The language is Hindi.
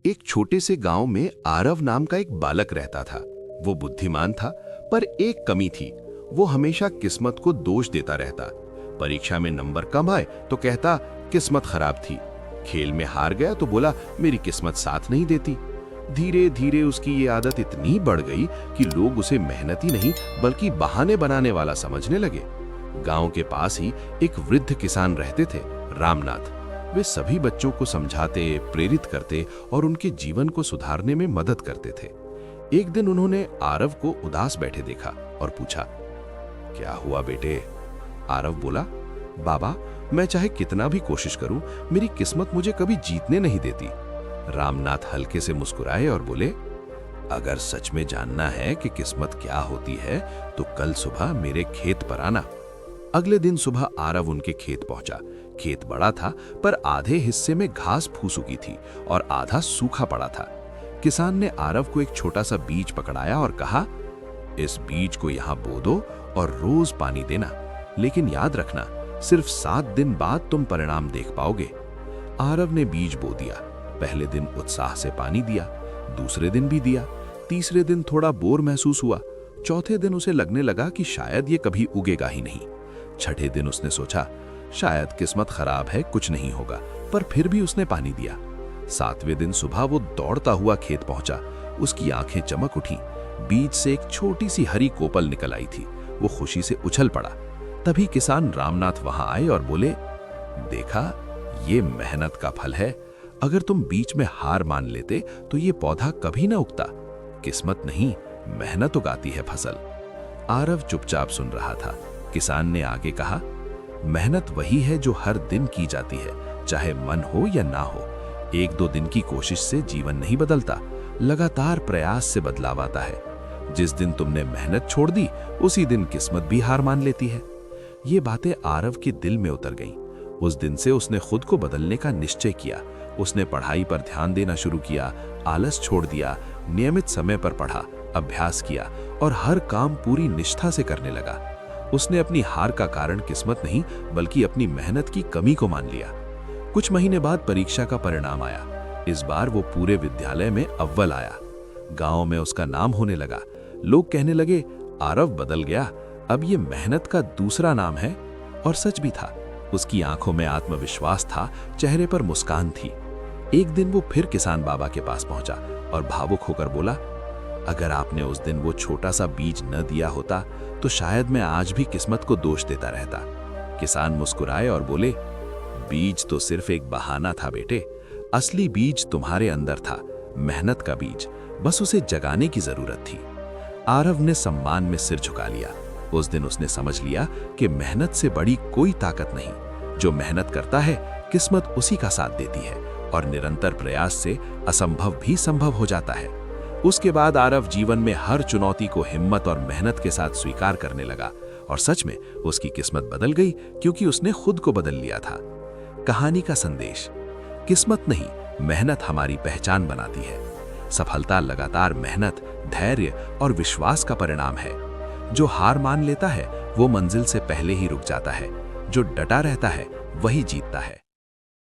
एक छोटे से गांव में आरव नाम का एक बालक रहता था। वो बुद्धिमान था, पर एक कमी थी। वो हमेशा किस्मत को दोष देता रहता। परीक्षा में नंबर कम आए तो कहता किस्मत खराब थी। खेल में हार गया तो बोला मेरी किस्मत साथ नहीं देती। धीरे धीरे उसकी ये आदत इतनी बढ़ गई कि लोग उसे मेहनती नहीं बल्कि बहाने बनाने वाला समझने लगे। गांव के पास ही एक वृद्ध किसान रहते थे, रामनाथ। वे सभी बच्चों को समझाते, प्रेरित करते और उनके जीवन को सुधारने में मदद करते थे। एक दिन उन्होंने आरव को उदास बैठे देखा और पूछा, क्या हुआ बेटे? आरव बोला, बाबा, मैं चाहे कितना भी कोशिश करूं, मेरी किस्मत मुझे कभी जीतने नहीं देती। रामनाथ हल्के से मुस्कुराए और बोले, अगर सच में जानना है कि किस्मत क्या होती है तो कल सुबह मेरे खेत पर आना। अगले दिन सुबह आरव उनके खेत पहुंचा। खेत बड़ा था, पर आधे हिस्से में घास फूस उगी थी और आधा सूखा पड़ा था। किसान ने आरव को एक छोटा सा बीज पकड़ाया और कहा, इस बीज को यहाँ बो दो और रोज पानी देना, लेकिन याद रखना सिर्फ 7 दिन बाद तुम परिणाम देख पाओगे। आरव ने बीज बो दिया। पहले दिन उत्साह से पानी दिया, दूसरे दिन भी दिया, तीसरे दिन थोड़ा बोर महसूस हुआ, चौथे दिन उसे लगने लगा कि शायद ये कभी उगेगा ही नहीं। छठे दिन उसने सोचा शायद किस्मत खराब है, कुछ नहीं होगा, पर फिर भी उसने पानी दिया। 7वें दिन सुबह वो दौड़ता हुआ खेत पहुंचा। उसकी आंखें चमक उठी। बीज से एक छोटी सी हरी कोपल निकल आई थी। वो खुशी से उछल पड़ा। तभी किसान रामनाथ वहां आए और बोले, देखा, ये मेहनत का फल है। अगर तुम बीच में हार मान लेते तो ये पौधा कभी ना उगता। किस्मत नहीं, मेहनत उगाती है फसल। आरव चुपचाप सुन रहा था। किसान ने आगे कहा, मेहनत वही है जो हर दिन की जाती है, चाहे मन हो या ना हो। 1-2 दिन की कोशिश से जीवन नहीं बदलता, लगातार प्रयास से बदलाव आता है। जिस दिन तुमने मेहनत छोड़ दी, उसी दिन किस्मत भी हार मान लेती है। ये बातें आरव के दिल में उतर गईं। उस दिन से उसने खुद को बदलने का निश्चय किया। उसने पढ़ाई पर ध्यान देना शुरू किया, आलस छोड़ दिया, नियमित समय पर पढ़ा, अभ्यास किया और हर काम पूरी निष्ठा से करने लगा। उसने अपनी हार का कारण किस्मत नहीं बल्कि अपनी मेहनत की कमी को मान लिया। कुछ महीने बाद परीक्षा का परिणाम आया। इस बार वो पूरे विद्यालय में अव्वल आया। गांव में उसका नाम होने लगा। लोग कहने लगे, आरव बदल गया, अब ये मेहनत का दूसरा नाम है। और सच भी था। उसकी आंखों में आत्मविश्वास था, चेहरे पर मुस्कान थी। एक दिन वो फिर किसान बाबा के पास पहुंचा और भावुक होकर बोला, अगर आपने उस दिन वो छोटा सा बीज न दिया होता तो शायद मैं आज भी किस्मत को दोष देता रहता। किसान मुस्कुराए और बोले, बीज तो सिर्फ एक बहाना था बेटे, असली बीज तुम्हारे अंदर था, मेहनत का बीज, बस उसे जगाने की जरूरत थी। आरव ने सम्मान में सिर झुका लिया। उस दिन उसने समझ लिया कि मेहनत से बड़ी कोई ताकत नहीं। जो मेहनत करता है, किस्मत उसी का साथ देती है और निरंतर प्रयास से असंभव भी संभव हो जाता है। उसके बाद आरव जीवन में हर चुनौती को हिम्मत और मेहनत के साथ स्वीकार करने लगा और सच में उसकी किस्मत बदल गई, क्योंकि उसने खुद को बदल लिया था। कहानी का संदेश, किस्मत नहीं, मेहनत हमारी पहचान बनाती है। सफलता लगातार मेहनत, धैर्य और विश्वास का परिणाम है। जो हार मान लेता है वो मंजिल से पहले ही रुक जाता है। जो डटा रहता है वही जीतता है।